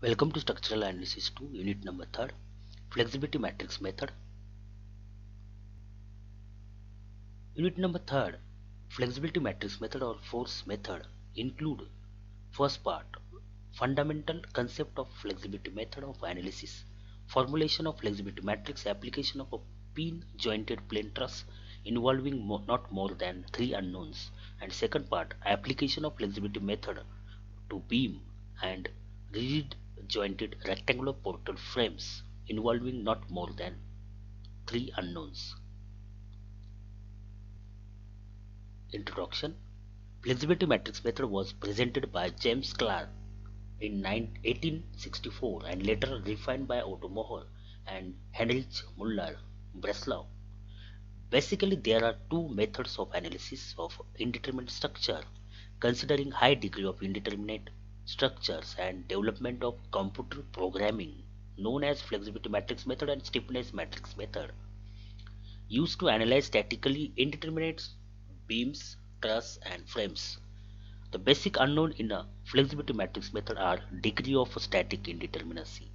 Welcome to Structural Analysis 2, Unit number 3, Flexibility Matrix Method. Unit number 3, Flexibility Matrix Method or Force Method include first part, fundamental concept of flexibility method of analysis, formulation of flexibility matrix, application of a pin jointed plane truss involving not more than 3 unknowns, and second part, application of flexibility method to beam and rigid jointed rectangular portal frames involving not more than 3 unknowns. Introduction. Flexibility matrix method was presented by James Clerk in 1864 and later refined by Otto Mohr and Heinrich Müller Breslau. Basically, there are two methods of analysis of indeterminate structure, considering high degree of indeterminate structures and development of computer programming, known as flexibility matrix method and stiffness matrix method, used to analyze statically indeterminate beams, truss, and frames. The basic unknown in a flexibility matrix method are degree of static indeterminacy.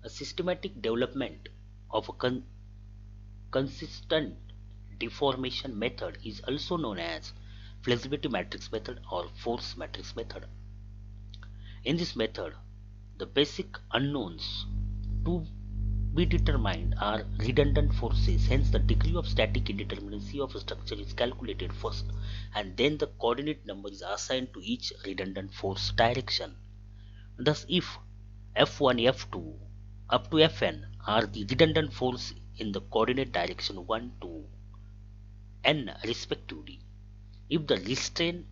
A systematic development of a consistent deformation method is also known as flexibility matrix method or force matrix method. In this method, the basic unknowns to be determined are redundant forces, hence the degree of static indeterminacy of a structure is calculated first and then the coordinate number is assigned to each redundant force direction. Thus, if F1, F2 up to Fn are the redundant force in the coordinate direction 1 to n respectively, if the restraint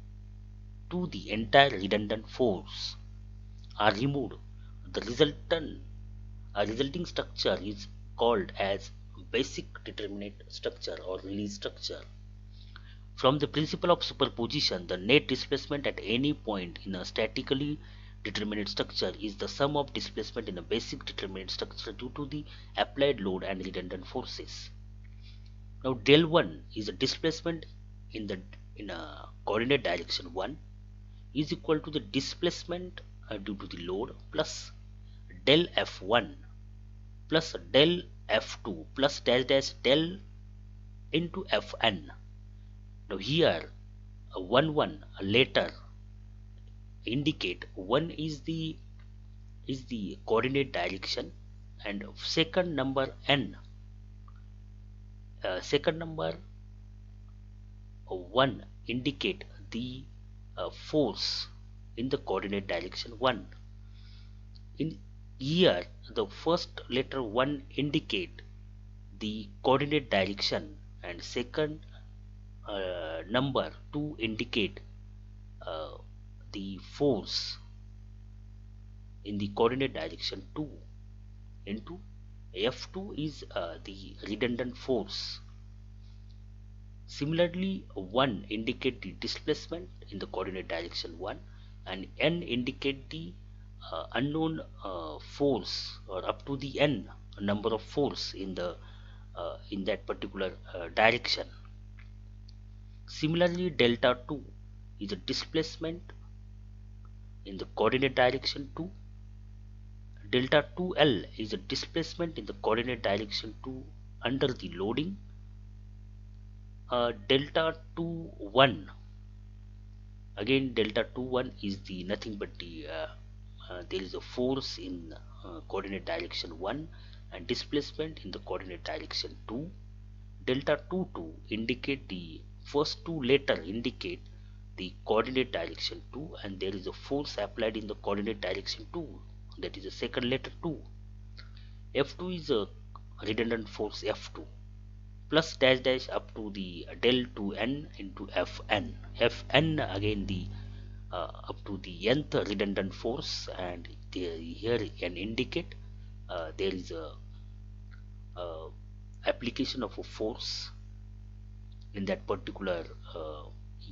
to the entire redundant force are removed, the resulting structure is called as basic determinate structure or release structure. From the principle of superposition, the net displacement at any point in a statically determinate structure is the sum of displacement in a basic determinate structure due to the applied load and redundant forces. Now del 1 is a displacement in a coordinate direction 1 is equal to the displacement due to the load plus del F1 plus del F2 plus dash dash del into Fn. Now here a 1 1 later indicate 1 is the coordinate direction and second number n second number 1 indicate the force in the coordinate direction 1. In here the first letter 1 indicate the coordinate direction and second number 2 indicate uh, the force in the coordinate direction 2 into F2 is the redundant force. Similarly, 1 indicate the displacement in the coordinate direction 1 and n indicate the unknown force or up to the n number of force in that particular direction. Similarly, delta 2 is a displacement in the coordinate direction 2. Delta 2L is a displacement in the coordinate direction 2 under the loading. Delta 2 1 again delta 2 1 is the nothing but the there is a force in coordinate direction 1 and displacement in the coordinate direction 2. Delta 2 2 indicate the first two letter indicate the coordinate direction 2 and there is a force applied in the coordinate direction 2, that is the second letter 2. F2 is a redundant force F2 plus dash dash up to the del 2n into Fn. Fn again the up to the nth redundant force and here an indicate there is a application of a force in that particular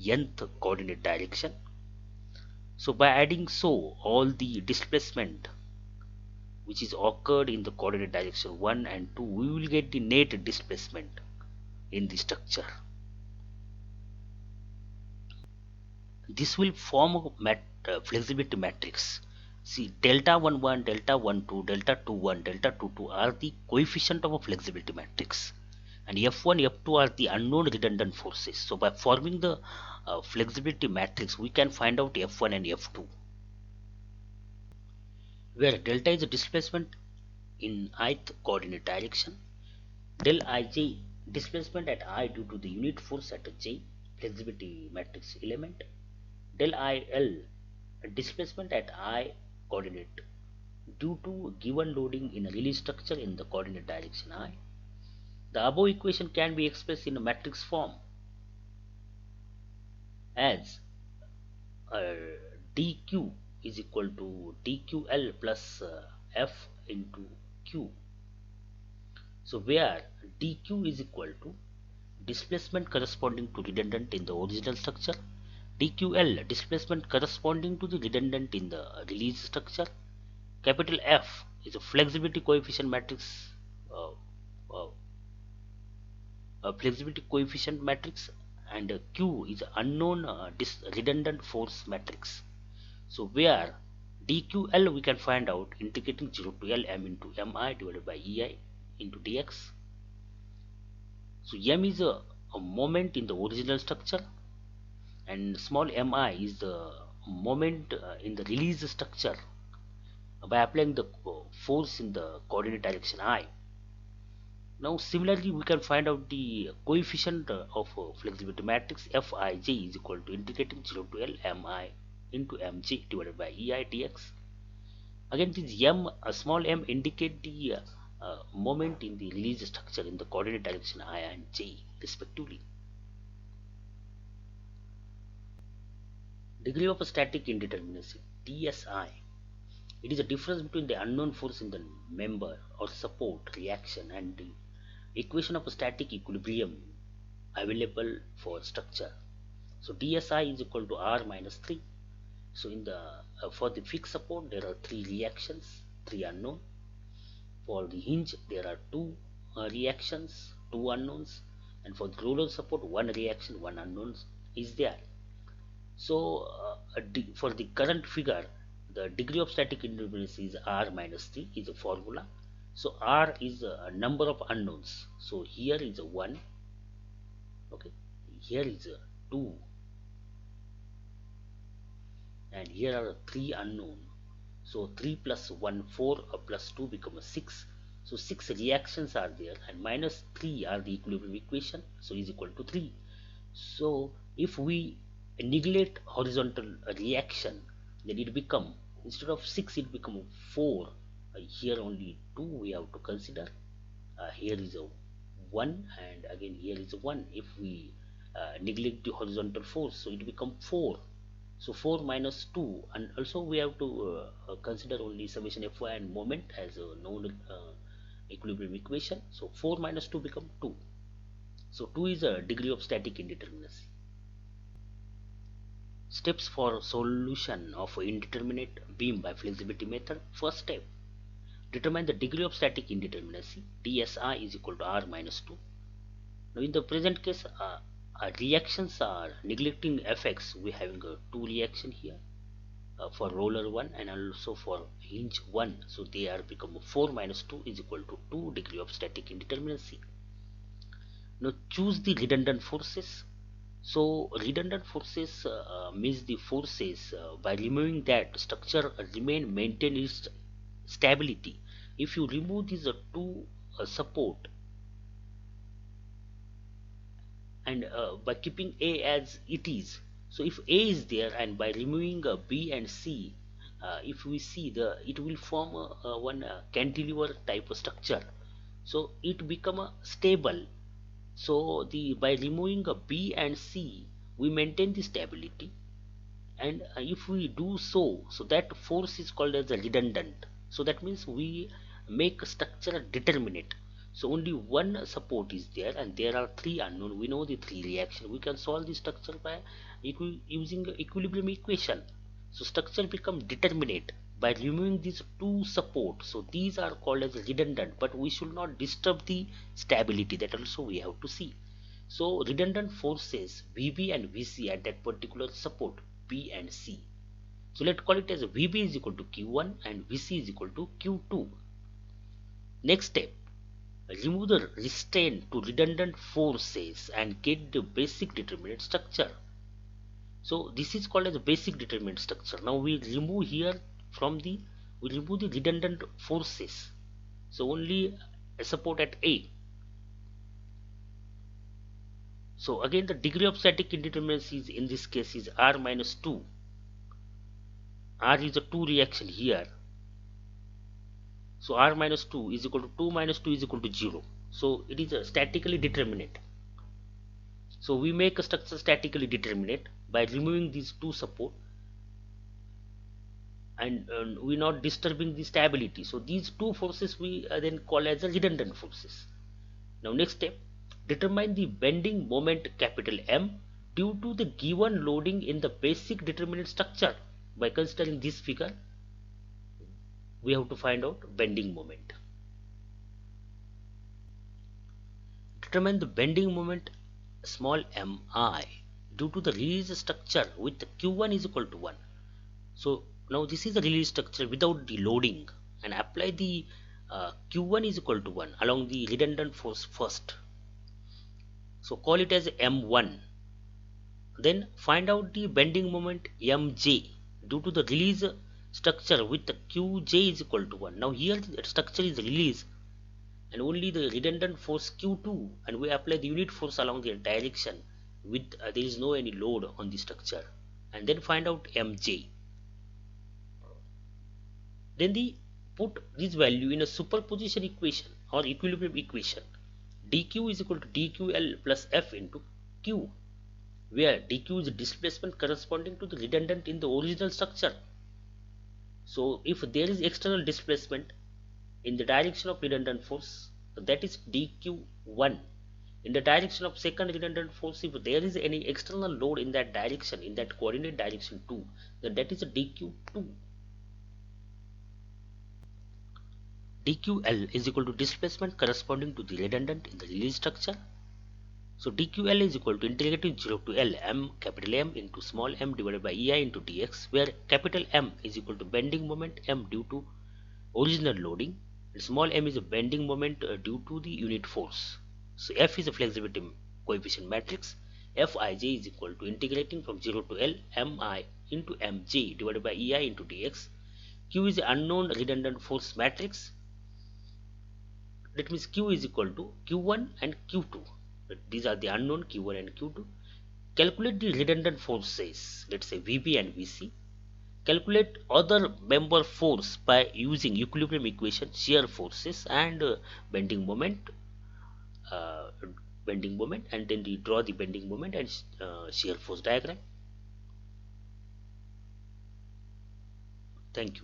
nth coordinate direction. So by adding so all the displacement which is occurred in the coordinate direction 1 and 2, we will get the net displacement in the structure. this will form a flexibility matrix. See, delta 1 1, delta 1 2, delta 2 1, delta 2 2 are the coefficient of a flexibility matrix, and F1 F2 are the unknown redundant forces. So by forming the flexibility matrix, we can find out F1 and F2, where delta is a displacement in ith coordinate direction, del ij displacement at I due to the unit force at j, flexibility matrix element, del il displacement at I coordinate due to given loading in a release structure in the coordinate direction I. The above equation can be expressed in a matrix form as dq is equal to dql plus f into q. So where dq is equal to displacement corresponding to redundant in the original structure, dql displacement corresponding to the redundant in the release structure, capital F is a flexibility coefficient matrix, uh, uh, a flexibility coefficient matrix, and Q is unknown redundant force matrix. So where dql we can find out integrating 0 to L m into mi divided by ei into dx. So m is a moment in the original structure, and small mi is the moment in the release structure by applying the force in the coordinate direction I. Now similarly we can find out the coefficient of flexibility matrix Fij is equal to integrating 0 to L mi into mj divided by ei dx. Again this m, small m indicate the moment in the release structure in the coordinate direction I and j respectively. Degree of static indeterminacy, DSI. It is a difference between the unknown force in the member or support reaction and the equation of static equilibrium available for structure. So DSI is equal to R minus 3. So in the for the fixed support there are 3 reactions, 3 unknown. For the hinge there are 2 reactions, 2 unknowns, and for the roller support 1 reaction, 1 unknown is there. So for the current figure, the degree of static indeterminacy is R minus 3 is a formula. So R is a number of unknowns. So here is a 1, okay, here is a 2, and here are 3 unknown. So 3 plus 1 4 plus 2 become a 6. So 6 reactions are there, and minus 3 are the equilibrium equation, so is equal to 3. So if we neglect horizontal reaction, then it become, instead of 6 it become 4. Here only 2 we have to consider. Here is a 1, and again here is a 1. If we neglect the horizontal force, so it become 4. So 4 minus 2, and also we have to consider only summation Fy and moment as a known equilibrium equation. So 4 minus 2 become 2. So 2 is a degree of static indeterminacy. Steps for solution of indeterminate beam by flexibility method. First step, determine the degree of static indeterminacy. DSI is equal to R minus 2. Now in the present case, reactions are neglecting Fx. We having a 2 reaction here for roller 1 and also for hinge 1. So they are become 4 minus 2 is equal to 2 degree of static indeterminacy. Now choose the redundant forces. So redundant forces means the forces by removing that structure maintain its stability. If you remove these two support and by keeping A as it is, so if A is there and by removing B and C, if we see it will form one cantilever type of structure, so it become a stable. So by removing a B and C we maintain the stability, and if we do so, so that force is called as a redundant. So that means we make structure determinate. So only one support is there and there are 3 unknown. We know the 3 reaction. We can solve the structure by using equilibrium equation. So structure become determinate by removing these 2 support. So these are called as redundant, but we should not disturb the stability. That also we have to see. So redundant forces VB and VC at that particular support. B and C. So let's call it as VB is equal to Q1 and VC is equal to Q2. Next step, remove the restraint to redundant forces and get the basic determinant structure. So this is called as a basic determinant structure. Now we remove here from the redundant forces. So only a support at A. So again the degree of static indeterminacy is in this case is R minus 2. R is a 2 reaction here. So R minus 2 is equal to 2 minus 2 is equal to 0. So it is a statically determinate. So we make a structure statically determinate by removing these two support and we not disturbing the stability. So these two forces we then call as a redundant forces. Now next step, determine the bending moment capital M due to the given loading in the basic determinant structure. By considering this figure, we have to find out bending moment. Determine the bending moment small mi due to the release structure with Q1 is equal to 1. So now this is the release structure without the loading, and apply the Q1 is equal to 1 along the redundant force first. So call it as M1. Then find out the bending moment Mj due to the release structure with the Qj is equal to 1. Now here the structure is released and only the redundant force Q2, and we apply the unit force along the direction with there is no any load on the structure, and then find out Mj. Then put this value in a superposition equation or equilibrium equation. dq is equal to dql plus f into q, where dq is displacement corresponding to the redundant in the original structure. So if there is external displacement in the direction of redundant force, that is dq1. In the direction of second redundant force, if there is any external load in that direction, in that coordinate direction 2, then that is a dq2. dql is equal to displacement corresponding to the redundant in the release structure. So dql is equal to integrating 0 to L m capital M into small m divided by EI into dx, where capital M is equal to bending moment M due to original loading, and small m is a bending moment due to the unit force. So F is a flexibility coefficient matrix. Fij is equal to integrating from 0 to L mi into mj divided by EI into dx. Q is the unknown redundant force matrix. That means Q is equal to Q1 and Q2. These are the unknown Q1 and Q2. Calculate the redundant forces, let's say VB and VC. Calculate other member force by using equilibrium equation, shear forces and bending moment, and then we draw the bending moment and shear force diagram. Thank you.